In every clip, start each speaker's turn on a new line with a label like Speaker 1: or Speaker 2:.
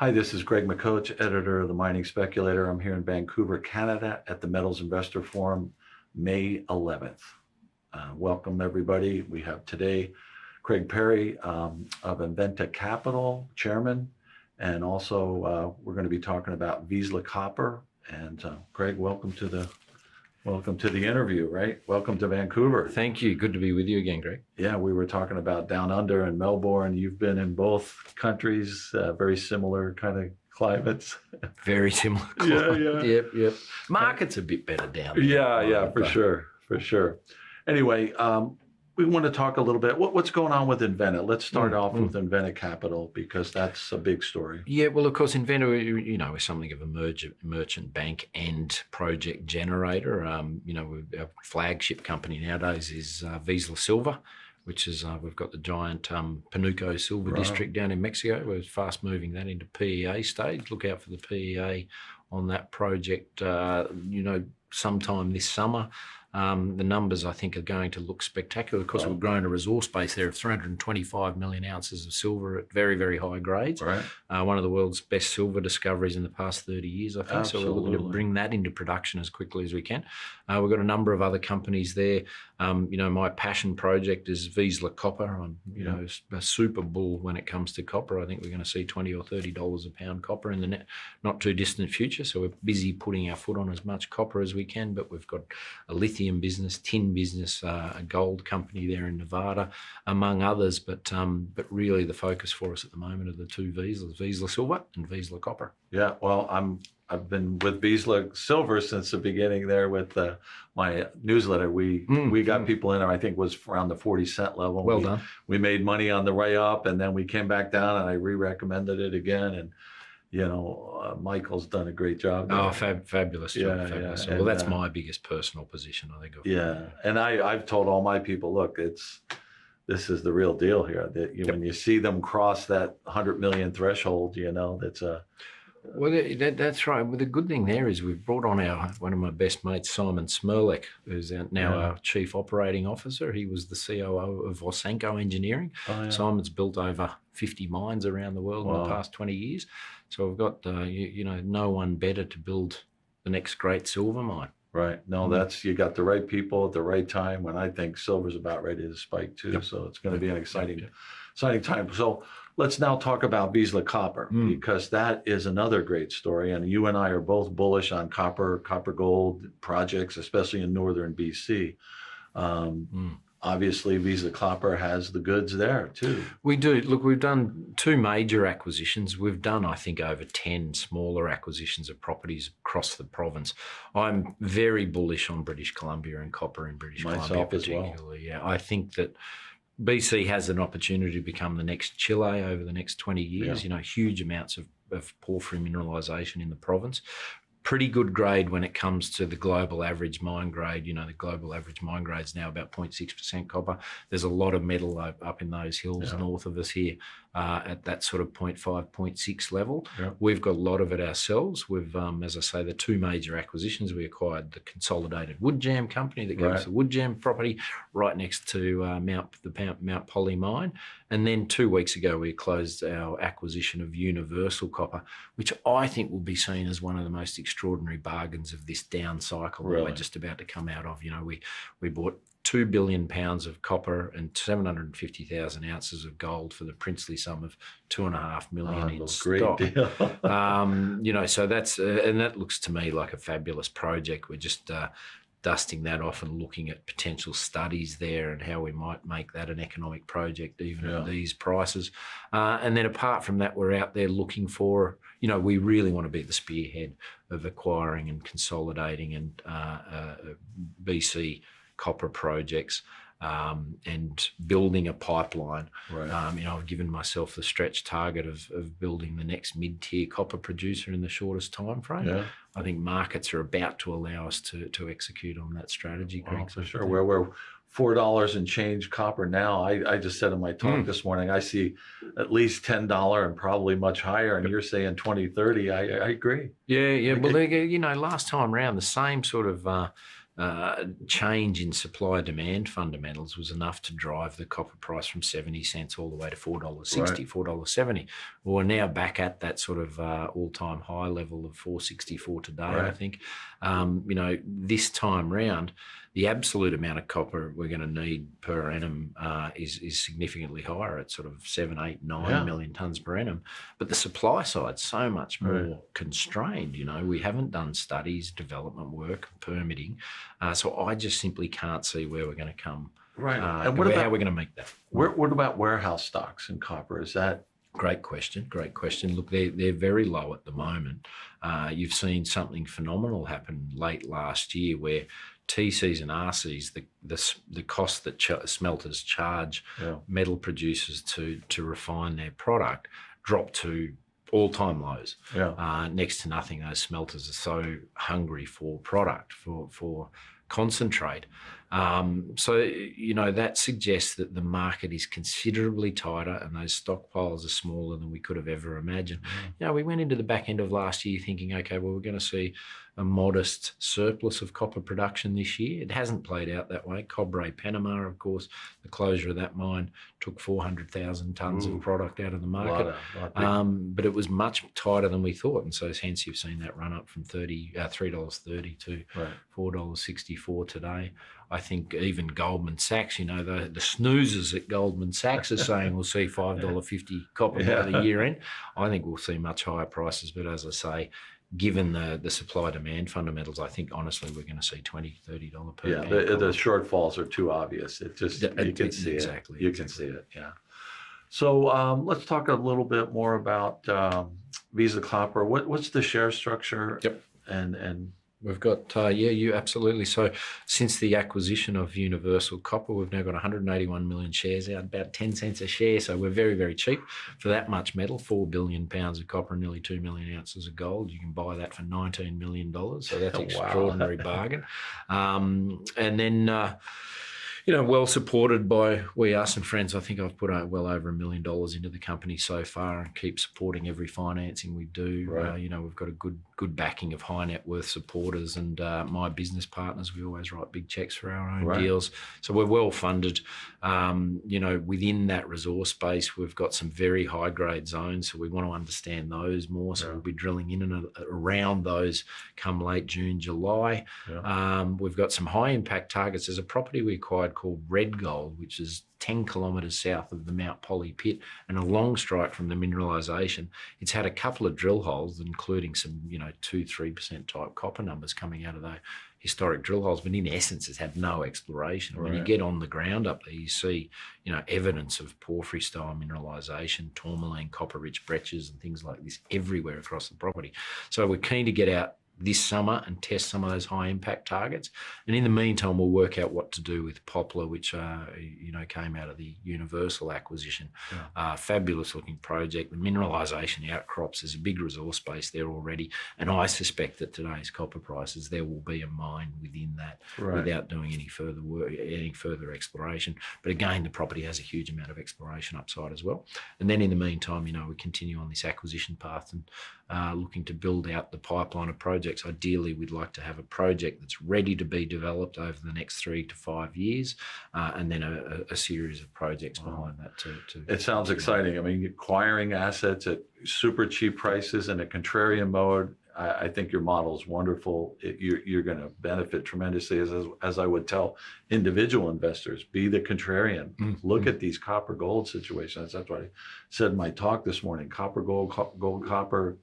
Speaker 1: Hi, this is Greg McCoach, editor of the Mining Speculator. I'm here in Vancouver, Canada at the Metals Investor Forum, May 11th. Welcome, everybody. We have today Craig Parry of Vizsla Capital, chairman, and also we're going to be talking about Vizsla Copper. And Craig, welcome to the interview, right? Welcome to Vancouver.
Speaker 2: Thank you. Good to be with you again, Greg.
Speaker 1: Yeah, we were talking about Down Under and Melbourne. You've been in both countries, very similar kind of climates.
Speaker 2: Very similar.
Speaker 1: Yeah.
Speaker 2: Yep. Market's a bit better down there.
Speaker 1: Yeah, for sure. Anyway, we want to talk a little bit. What's going on with Inventa? Let's start off with Inventa Capital, because that's a big story.
Speaker 2: Yeah, well, of course, Inventa, we're something of a merchant bank and project generator. Our flagship company nowadays is Vizsla Silver, which is, we've got the giant Panuco Silver District down in Mexico. We're fast moving that into PEA stage. Look out for the PEA on that project, sometime this summer. The numbers, I think, are going to look spectacular. Of course, we've grown a resource base there of 325 million ounces of silver at very, very high grades.
Speaker 1: Right.
Speaker 2: One of the world's best silver discoveries in the past 30 years, I think.
Speaker 1: Absolutely.
Speaker 2: So we're looking to bring that into production as quickly as we can. We've got a number of other companies there. My passion project is Vizsla Copper. I'm, a super bull when it comes to copper. I think we're going to see $20 or $30 a pound copper in the not too distant future. So we're busy putting our foot on as much copper as we can, but we've got a lithium business, tin business, a gold company there in Nevada, among others. But really the focus for us at the moment are the two Vizslas, Vizsla Silver and Vizsla Copper.
Speaker 1: Yeah, well, I've been with Vizsla Silver since the beginning there with my newsletter. We got people in there, I think was around the 40-cent level.
Speaker 2: Well done.
Speaker 1: We made money on the way up, and then we came back down, and I re-recommended it again. And Michael's done a great job there.
Speaker 2: Oh, fabulous job. Fabulous.
Speaker 1: Yeah.
Speaker 2: Well, that's my biggest personal position, I think.
Speaker 1: And I've told all my people, look, this is the real deal here. That when you see them cross that 100 million threshold, that's a...
Speaker 2: Well, that's right. Well, the good thing there is we've brought on one of my best mates, Simon Smirlek, who's now our Chief Operating Officer. He was the COO of Ausenco Engineering.
Speaker 1: Oh, yeah.
Speaker 2: Simon's built over 50 mines around the world in the past 20 years. So we've got, no one better to build the next great silver mine.
Speaker 1: Right. No, you got the right people at the right time when I think silver's about ready to spike too. Yep. So it's going to be an exciting time. So let's now talk about Vizsla Copper, because that is another great story. And you and I are both bullish on copper gold projects, especially in northern BC. Obviously, Vizsla Copper has the goods there too.
Speaker 2: We do. Look, we've done two major acquisitions. We've done, I think, over 10 smaller acquisitions of properties across the province. I'm very bullish on British Columbia and copper in British Columbia particularly. Well. Yeah, I think that BC has an opportunity to become the next Chile over the next 20 years. Yeah. Huge amounts of porphyry mineralisation in the province. Pretty good grade when it comes to the global average mine grade. The global average mine grade is now about 0.6% copper. There's a lot of metal up in those hills north of us here at that sort of 0.5, 0.6 level. Yeah. We've got a lot of it ourselves. We've, as I say, the two major acquisitions. We acquired the consolidated Woodjam company that gave us the Woodjam property right next to Mount Polly mine. And then 2 weeks ago, we closed our acquisition of Universal Copper, which I think will be seen as one of the most extraordinary bargains of this down cycle that we're just about to come out of. We bought 2 billion pounds of copper and 750,000 ounces of gold for the princely sum of 2.5 million in stock.
Speaker 1: Great deal.
Speaker 2: So that's and that looks to me like a fabulous project. We're just dusting that off and looking at potential studies there and how we might make that an economic project even at these prices. And then apart from that, we're out there looking for, we really want to be the spearhead of acquiring and consolidating and BC copper projects and building a pipeline. Right. I've given myself the stretch target of building the next mid-tier copper producer in the shortest time frame. Yeah. I think markets are about to allow us to execute on that strategy, Greg.
Speaker 1: For sure. We're $4 and change copper now. I just said in my talk this morning, I see at least $10 and probably much higher. And you're saying 20, 30. I agree.
Speaker 2: Yeah. Well, last time around, the same sort of change in supply-demand fundamentals was enough to drive the copper price from 70 cents all the way to $4.60,
Speaker 1: Right.
Speaker 2: $4.70. Well, we're now back at that sort of all-time high level of $4.64 today, I
Speaker 1: Right.
Speaker 2: think. This time round, the absolute amount of copper we're going to need per annum is significantly higher at sort of 7, 8, 9
Speaker 1: Yeah.
Speaker 2: million tonnes per annum. But the supply side's so much more
Speaker 1: Right.
Speaker 2: constrained. We haven't done studies, development work, permitting. So I just simply can't see where we're going to come.
Speaker 1: Right. And
Speaker 2: How we're going to meet that.
Speaker 1: what about warehouse stocks in copper? Is that
Speaker 2: Great question. Look, they're very low at the moment. You've seen something phenomenal happen late last year where TCs and RCs, the cost that smelters charge metal producers to refine their product, dropped to all-time lows. Next to nothing. Those smelters are so hungry for product, for concentrate. That suggests that the market is considerably tighter and those stockpiles are smaller than we could have ever imagined. We went into the back end of last year thinking, okay, well, we're going to see a modest surplus of copper production this year. It hasn't played out that way. Cobre Panama, of course, the closure of that mine took 400,000 tonnes of product out of the market. But it was much tighter than we thought. And so hence you've seen that run up from $3.30 to $4.64 today. I think even Goldman Sachs, the snoozers at Goldman Sachs are saying we'll see $5.50 copper by the year end. I think we'll see much higher prices. But as I say, given the supply-demand fundamentals, I think, honestly, we're going to see $20, $30 per pound.
Speaker 1: The shortfalls are too obvious. It just, you can see
Speaker 2: exactly,
Speaker 1: it. You can see it, yeah. So let's talk a little bit more about Vizsla Copper. What's the share structure?
Speaker 2: Yep.
Speaker 1: And
Speaker 2: we've got, you absolutely. So since the acquisition of Universal Copper, we've now got 181 million shares out, about 10 cents a share. So we're very, very cheap for that much metal, 4 billion pounds of copper and nearly 2 million ounces of gold. You can buy that for $19 million. So that's an extraordinary bargain. And then, well supported by us and friends. I think I've put well over $1 million into the company so far and keep supporting every financing we do.
Speaker 1: Right.
Speaker 2: We've got a good backing of high net worth supporters and my business partners. We always write big checks for our own deals. So we're well funded. Within that resource space, we've got some very high grade zones. So we want to understand those more. So we'll be drilling in and around those come late June, July. We've got some high impact targets. There's a property we acquired called Redgold, which is 10 kilometres south of the Mount Polly pit and a long strike from the mineralisation. It's had a couple of drill holes, including some, 2-3% type copper numbers coming out of the historic drill holes, but in essence, it's had no exploration. When you get on the ground up there, you see, evidence of porphyry style mineralisation, tourmaline, copper-rich breccias and things like this everywhere across the property. So we're keen to get out this summer and test some of those high impact targets. And in the meantime, we'll work out what to do with Poplar, which, came out of the Universal acquisition. Fabulous looking project. The mineralisation, the outcrops, there's a big resource base there already. And I suspect that today's copper prices, there will be a mine within that without doing any further work, any further exploration. But again, the property has a huge amount of exploration upside as well. And then in the meantime, we continue on this acquisition path and looking to build out the pipeline of projects. Ideally, we'd like to have a project that's ready to be developed over the next 3 to 5 years, and then a series of projects behind that too.
Speaker 1: It sounds exciting. I mean, acquiring assets at super cheap prices in a contrarian mode. I think your model is wonderful. You're going to benefit tremendously, as I would tell individual investors. Be the contrarian. Look at these copper gold situations. That's what I said in my talk this morning. Copper, gold, copper,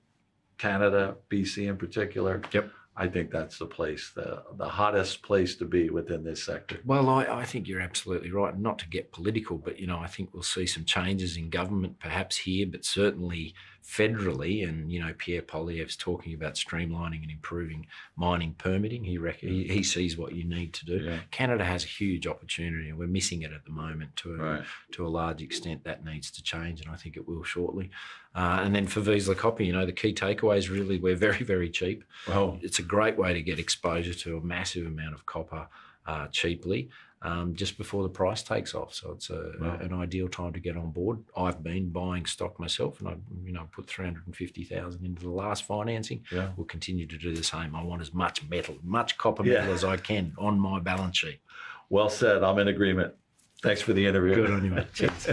Speaker 1: Canada, BC in particular.
Speaker 2: Yep.
Speaker 1: I think that's the place, the hottest place to be within this sector.
Speaker 2: Well, I think you're absolutely right. Not to get political, but, I think we'll see some changes in government perhaps here, but certainly federally. And, Pierre Poilievre's talking about streamlining and improving mining permitting. He sees what you need to do.
Speaker 1: Yeah.
Speaker 2: Canada has a huge opportunity and we're missing it at the moment to a large extent. That needs to change and I think it will shortly. And then for Vizsla Copper, the key takeaway is really we're very, very cheap.
Speaker 1: Wow.
Speaker 2: It's a great way to get exposure to a massive amount of copper cheaply. just before the price takes off. So it's an ideal time to get on board. I've been buying stock myself, and I put 350,000 into the last financing.
Speaker 1: Yeah.
Speaker 2: We'll continue to do the same. I want as much metal, much copper metal as I can on my balance sheet.
Speaker 1: Well said. I'm in agreement. Thanks for the interview.
Speaker 2: Good on you, mate. Cheers.